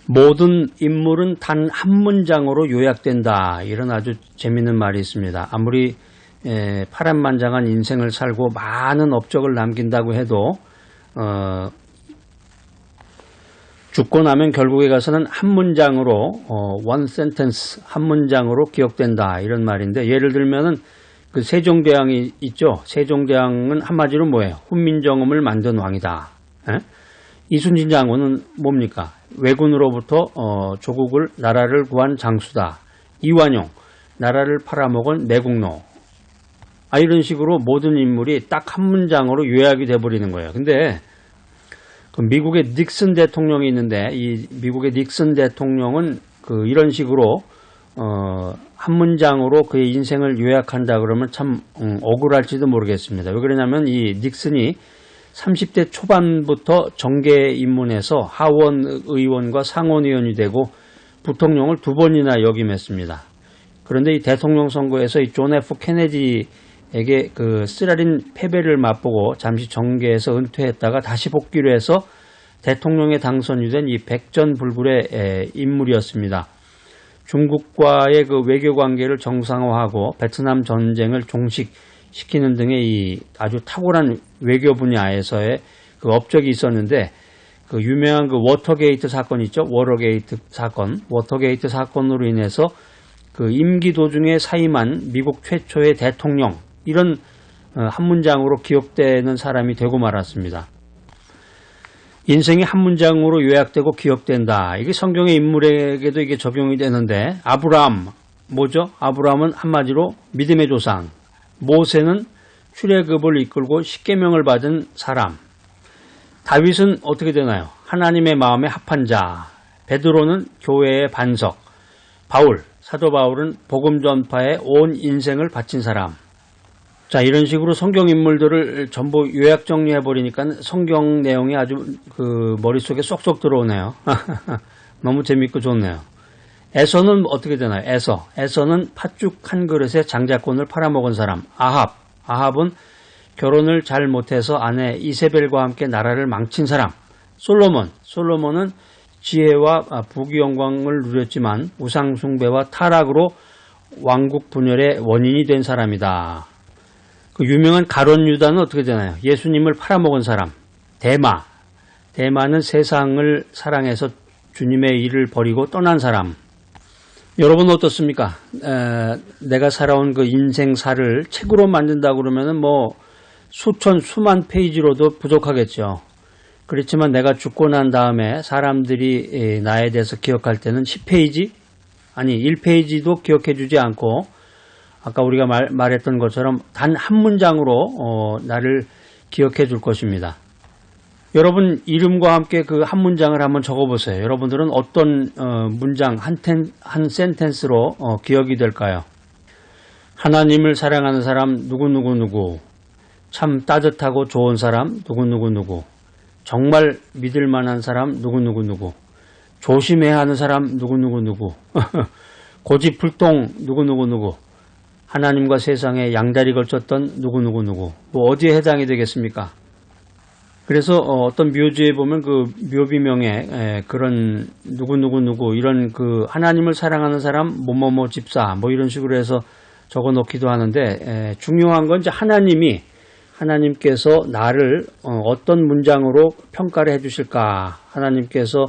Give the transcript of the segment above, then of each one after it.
모든 인물은 단 한 문장으로 요약된다. 이런 아주 재미있는 말이 있습니다. 아무리 파란만장한 인생을 살고 많은 업적을 남긴다고 해도 죽고 나면 결국에 가서는 한 문장으로 one sentence, 한 문장으로 기억된다. 이런 말인데, 예를 들면은 그 세종대왕이 있죠. 세종대왕은 한마디로 뭐예요? 훈민정음을 만든 왕이다. 이순신 장군은 뭡니까? 왜군으로부터 조국을 나라를 구한 장수다. 이완용, 나라를 팔아먹은 매국노. 이런 식으로 모든 인물이 딱 한 문장으로 요약이 돼버리는 거예요. 근데 그 미국의 닉슨 대통령이 있는데, 이 미국의 닉슨 대통령은 이런 식으로 한 문장으로 그의 인생을 요약한다 그러면 참 억울할지도 모르겠습니다. 왜 그러냐면 이 닉슨이 30대 초반부터 정계 입문해서 하원 의원과 상원의원이 되고 부통령을 2번이나 역임했습니다. 그런데 이 대통령 선거에서 이 존 F 케네디에게 그 쓰라린 패배를 맛보고 잠시 정계에서 은퇴했다가 다시 복귀를 해서 대통령에 당선이 된 이 백전불굴의 인물이었습니다. 중국과의 그 외교 관계를 정상화하고 베트남 전쟁을 종식시키는 등의 이 아주 탁월한 외교 분야에서의 그 업적이 있었는데, 그 유명한 그 워터게이트 사건 있죠? 워터게이트 사건으로 인해서 그 임기 도중에 사임한 미국 최초의 대통령, 이런 한 문장으로 기억되는 사람이 되고 말았습니다. 인생이 한 문장으로 요약되고 기억된다. 이게 성경의 인물에게도 이게 적용이 되는데, 아브라함, 뭐죠? 아브라함은 한마디로 믿음의 조상. 모세는 출애굽을 이끌고 십계명을 받은 사람. 다윗은 어떻게 되나요? 하나님의 마음에 합한 자. 베드로는 교회의 반석. 사도 바울은 복음 전파에 온 인생을 바친 사람. 자, 이런 식으로 성경 인물들을 전부 요약 정리해버리니까 성경 내용이 아주 그 머릿속에 쏙쏙 들어오네요. 너무 재밌고 좋네요. 에서는 어떻게 되나요? 에서는 팥죽 한 그릇에 장자권을 팔아먹은 사람. 아합은 결혼을 잘 못해서 아내 이세벨과 함께 나라를 망친 사람. 솔로몬은 지혜와 부귀영광을 누렸지만 우상숭배와 타락으로 왕국 분열의 원인이 된 사람이다. 그 유명한 가룟 유다는 어떻게 되나요? 예수님을 팔아먹은 사람. 대마는 세상을 사랑해서 주님의 일을 버리고 떠난 사람. 여러분 어떻습니까? 내가 살아온 그 인생사를 책으로 만든다고 그러면은 뭐 수만 페이지로도 부족하겠죠. 그렇지만 내가 죽고 난 다음에 사람들이 나에 대해서 기억할 때는 10페이지? 아니 1페이지도 기억해 주지 않고, 아까 우리가 말했던 것처럼 단 한 문장으로 나를 기억해 줄 것입니다. 여러분 이름과 함께 그 한 문장을 한번 적어보세요. 여러분들은 어떤 문장, 한 센텐스로 기억이 될까요? 하나님을 사랑하는 사람 누구누구누구, 참 따뜻하고 좋은 사람 누구누구누구, 정말 믿을 만한 사람 누구누구누구, 조심해야 하는 사람 누구누구누구, 고집불통 누구누구누구, 하나님과 세상에 양다리 걸쳤던 누구누구누구. 뭐 어디에 해당이 되겠습니까? 그래서 어떤 묘지에 보면 그 묘비명에 그런 누구누구누구 이런 그 하나님을 사랑하는 사람 뭐뭐뭐 집사 뭐 이런 식으로 해서 적어 놓기도 하는데, 중요한 건 이제 하나님께서 나를 어떤 문장으로 평가를 해 주실까, 하나님께서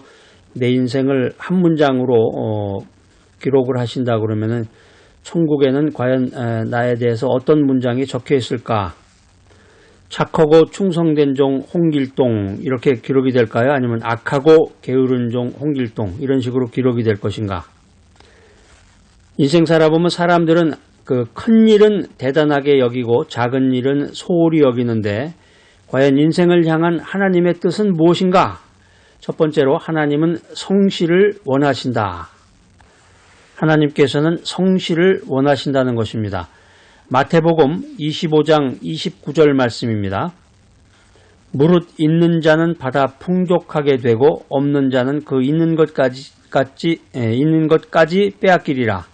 내 인생을 한 문장으로 기록을 하신다 그러면은 천국에는 과연 나에 대해서 어떤 문장이 적혀 있을까? 착하고 충성된 종 홍길동 이렇게 기록이 될까요? 아니면 악하고 게으른 종 홍길동 이런 식으로 기록이 될 것인가? 인생 살아보면 사람들은 그 큰 일은 대단하게 여기고 작은 일은 소홀히 여기는데, 과연 인생을 향한 하나님의 뜻은 무엇인가? 첫 번째로 하나님은 성실을 원하신다. 하나님께서는 성실을 원하신다는 것입니다. 마태복음 25장 29절 말씀입니다. 무릇 있는 자는 받아 풍족하게 되고 없는 자는 그 있는 것까지 빼앗기리라.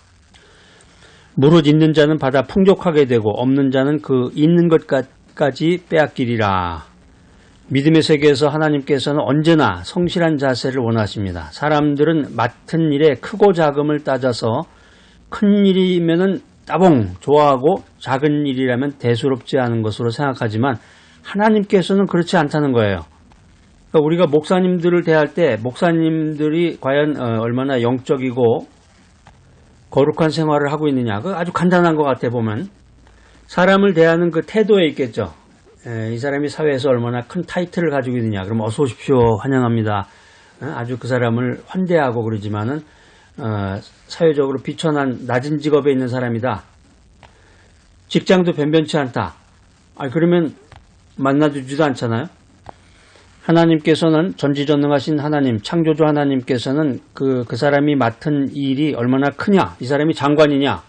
무릇 있는 자는 받아 풍족하게 되고 없는 자는 그 있는 것까지 빼앗기리라. 믿음의 세계에서 하나님께서는 언제나 성실한 자세를 원하십니다. 사람들은 맡은 일에 크고 작음을 따져서 큰 일이면은 따봉 좋아하고 작은 일이라면 대수롭지 않은 것으로 생각하지만 하나님께서는 그렇지 않다는 거예요. 그러니까 우리가 목사님들을 대할 때 목사님들이 과연 얼마나 영적이고 거룩한 생활을 하고 있느냐, 그 아주 간단한 것 같아 보면 사람을 대하는 그 태도에 있겠죠. 이 사람이 사회에서 얼마나 큰 타이틀을 가지고 있느냐, 그럼 어서 오십시오, 환영합니다, 아주 그 사람을 환대하고 그러지만은 사회적으로 비천한 낮은 직업에 있는 사람이다, 직장도 변변치 않다, 그러면 만나주지도 않잖아요. 하나님께서는, 전지전능하신 하나님, 창조주 하나님께서는 그 사람이 맡은 일이 얼마나 크냐, 이 사람이 장관이냐,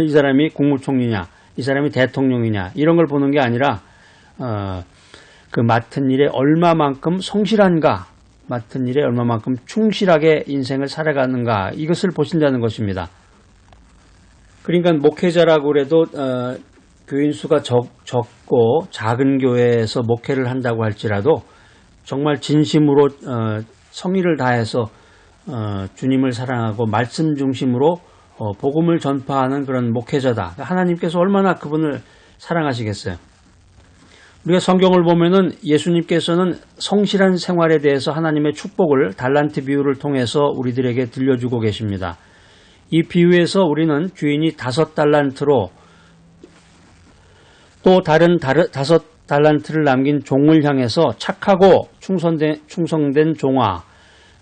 이 사람이 국무총리냐, 이 사람이 대통령이냐, 이런 걸 보는 게 아니라 그 맡은 일에 얼마만큼 성실한가, 맡은 일에 얼마만큼 충실하게 인생을 살아가는가, 이것을 보신다는 것입니다. 그러니까 목회자라고 그래도 교인 수가 적고 작은 교회에서 목회를 한다고 할지라도 정말 진심으로 성의를 다해서 주님을 사랑하고 말씀 중심으로 복음을 전파하는 그런 목회자다. 하나님께서 얼마나 그분을 사랑하시겠어요. 우리가 성경을 보면은 예수님께서는 성실한 생활에 대해서 하나님의 축복을 달란트 비유를 통해서 우리들에게 들려주고 계십니다. 이 비유에서 우리는 주인이 5달란트로 또 다른 5달란트를 남긴 종을 향해서 착하고 충성된 종아,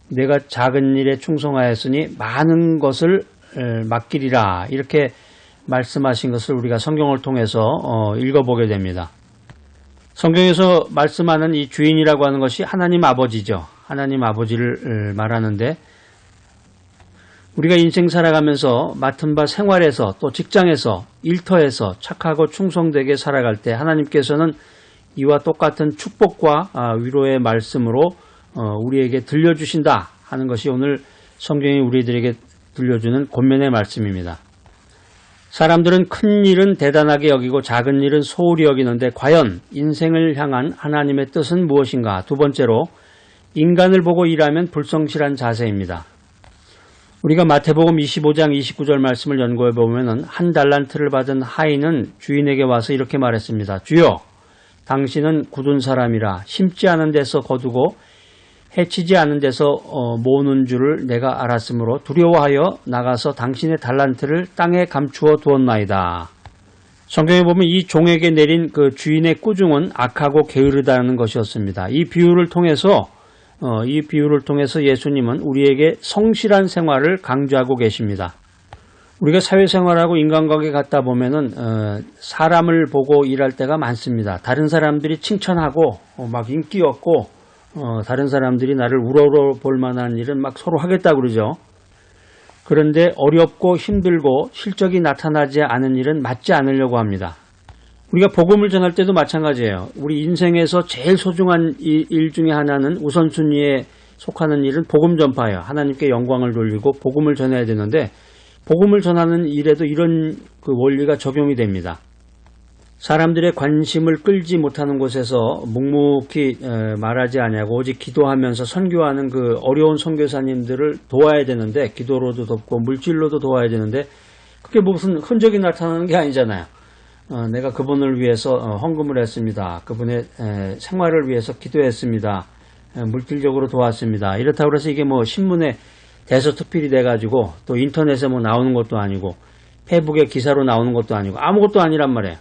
내가 작은 일에 충성하였으니 많은 것을 맡기리라, 이렇게 말씀하신 것을 우리가 성경을 통해서 읽어보게 됩니다. 성경에서 말씀하는 이 주인이라고 하는 것이 하나님 아버지죠. 하나님 아버지를 말하는데, 우리가 인생 살아가면서 맡은 바 생활에서 또 직장에서 일터에서 착하고 충성되게 살아갈 때 하나님께서는 이와 똑같은 축복과 위로의 말씀으로 우리에게 들려주신다 하는 것이 오늘 성경이 우리들에게 들려주는 권면의 말씀입니다. 사람들은 큰 일은 대단하게 여기고 작은 일은 소홀히 여기는데 과연 인생을 향한 하나님의 뜻은 무엇인가? 두 번째로, 인간을 보고 일하면 불성실한 자세입니다. 우리가 마태복음 25장 29절 말씀을 연구해 보면은 한 달란트를 받은 하인은 주인에게 와서 이렇게 말했습니다. 주여, 당신은 굳은 사람이라 심지 않은 데서 거두고 해치지 않은 데서 모으는 줄을 내가 알았으므로 두려워하여 나가서 당신의 달란트를 땅에 감추어 두었나이다. 성경에 보면 이 종에게 내린 그 주인의 꾸중은 악하고 게으르다는 것이었습니다. 이 비유를 통해서 예수님은 우리에게 성실한 생활을 강조하고 계십니다. 우리가 사회생활하고 인간관계 갖다 보면은 사람을 보고 일할 때가 많습니다. 다른 사람들이 칭찬하고 막 인기 얻고 다른 사람들이 나를 우러러볼 만한 일은 막 서로 하겠다고 그러죠. 그런데 어렵고 힘들고 실적이 나타나지 않은 일은 맡지 않으려고 합니다. 우리가 복음을 전할 때도 마찬가지예요. 우리 인생에서 제일 소중한 일 중에 하나는 우선순위에 속하는 일은 복음 전파예요. 하나님께 영광을 돌리고 복음을 전해야 되는데, 복음을 전하는 일에도 이런 그 원리가 적용이 됩니다. 사람들의 관심을 끌지 못하는 곳에서 묵묵히 말하지 아니하고 오직 기도하면서 선교하는 그 어려운 선교사님들을 도와야 되는데, 기도로도 돕고 물질로도 도와야 되는데, 그게 무슨 흔적이 나타나는 게 아니잖아요. 내가 그분을 위해서 헌금을 했습니다. 그분의 생활을 위해서 기도했습니다. 물질적으로 도왔습니다. 이렇다고 해서 이게 뭐 신문에 대서특필이 돼가지고 또 인터넷에 뭐 나오는 것도 아니고 페이북에 기사로 나오는 것도 아니고 아무것도 아니란 말이에요.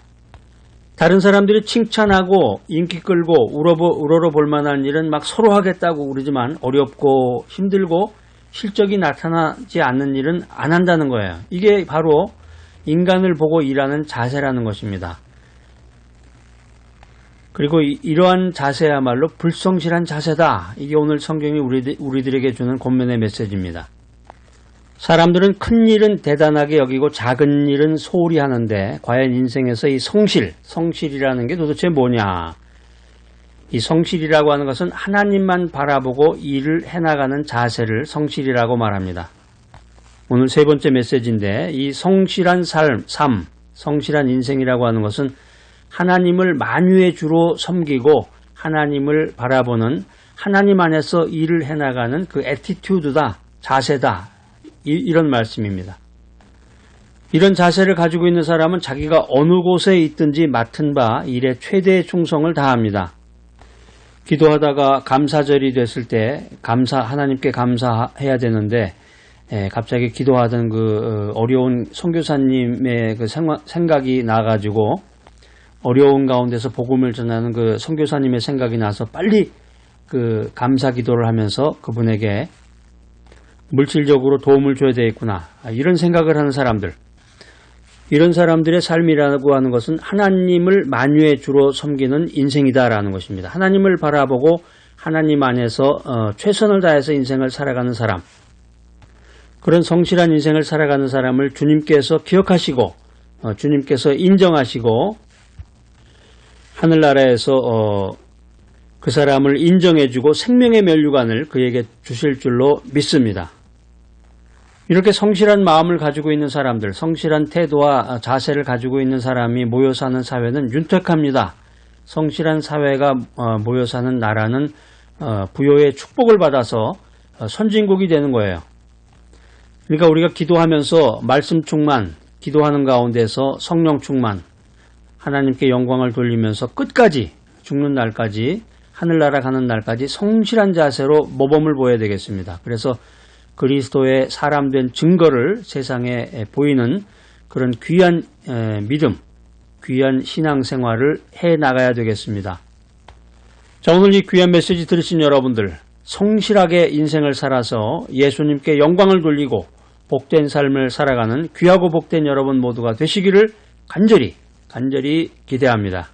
다른 사람들이 칭찬하고 인기 끌고 우러러볼 만한 일은 막 서로 하겠다고 그러지만 어렵고 힘들고 실적이 나타나지 않는 일은 안 한다는 거예요. 이게 바로 인간을 보고 일하는 자세라는 것입니다. 그리고 이러한 자세야말로 불성실한 자세다. 이게 오늘 성경이 우리들에게 주는 권면의 메시지입니다. 사람들은 큰 일은 대단하게 여기고 작은 일은 소홀히 하는데 과연 인생에서 이 성실이라는 게 도대체 뭐냐? 이 성실이라고 하는 것은 하나님만 바라보고 일을 해나가는 자세를 성실이라고 말합니다. 오늘 세 번째 메시지인데, 이 성실한 삶, 성실한 인생이라고 하는 것은 하나님을 만유의 주로 섬기고 하나님을 바라보는 하나님 안에서 일을 해나가는 그 애티튜드다, 자세다, 이런 말씀입니다. 이런 자세를 가지고 있는 사람은 자기가 어느 곳에 있든지 맡은 바 일에 최대의 충성을 다합니다. 기도하다가 감사절이 됐을 때 하나님께 감사해야 되는데 갑자기 기도하던 그 어려운 선교사님의 그 생각이 나가지고 어려운 가운데서 복음을 전하는 그 선교사님의 생각이 나서 빨리 그 감사 기도를 하면서 그분에게 물질적으로 도움을 줘야 되겠구나, 이런 생각을 하는 사람들, 이런 사람들의 삶이라고 하는 것은 하나님을 만유의 주로 섬기는 인생이다라는 것입니다. 하나님을 바라보고 하나님 안에서 최선을 다해서 인생을 살아가는 사람, 그런 성실한 인생을 살아가는 사람을 주님께서 기억하시고 주님께서 인정하시고 하늘나라에서 그 사람을 인정해주고 생명의 면류관을 그에게 주실 줄로 믿습니다. 이렇게 성실한 마음을 가지고 있는 사람들, 성실한 태도와 자세를 가지고 있는 사람이 모여 사는 사회는 윤택합니다. 성실한 사회가 모여 사는 나라는 부요의 축복을 받아서 선진국이 되는 거예요. 그러니까 우리가 기도하면서 말씀 충만, 기도하는 가운데서 성령 충만, 하나님께 영광을 돌리면서 끝까지, 죽는 날까지, 하늘나라 가는 날까지 성실한 자세로 모범을 보여야 되겠습니다. 그래서 그리스도의 사람된 증거를 세상에 보이는 그런 귀한 믿음, 귀한 신앙생활을 해나가야 되겠습니다. 자, 오늘 이 귀한 메시지 들으신 여러분들, 성실하게 인생을 살아서 예수님께 영광을 돌리고 복된 삶을 살아가는 귀하고 복된 여러분 모두가 되시기를 간절히 기대합니다.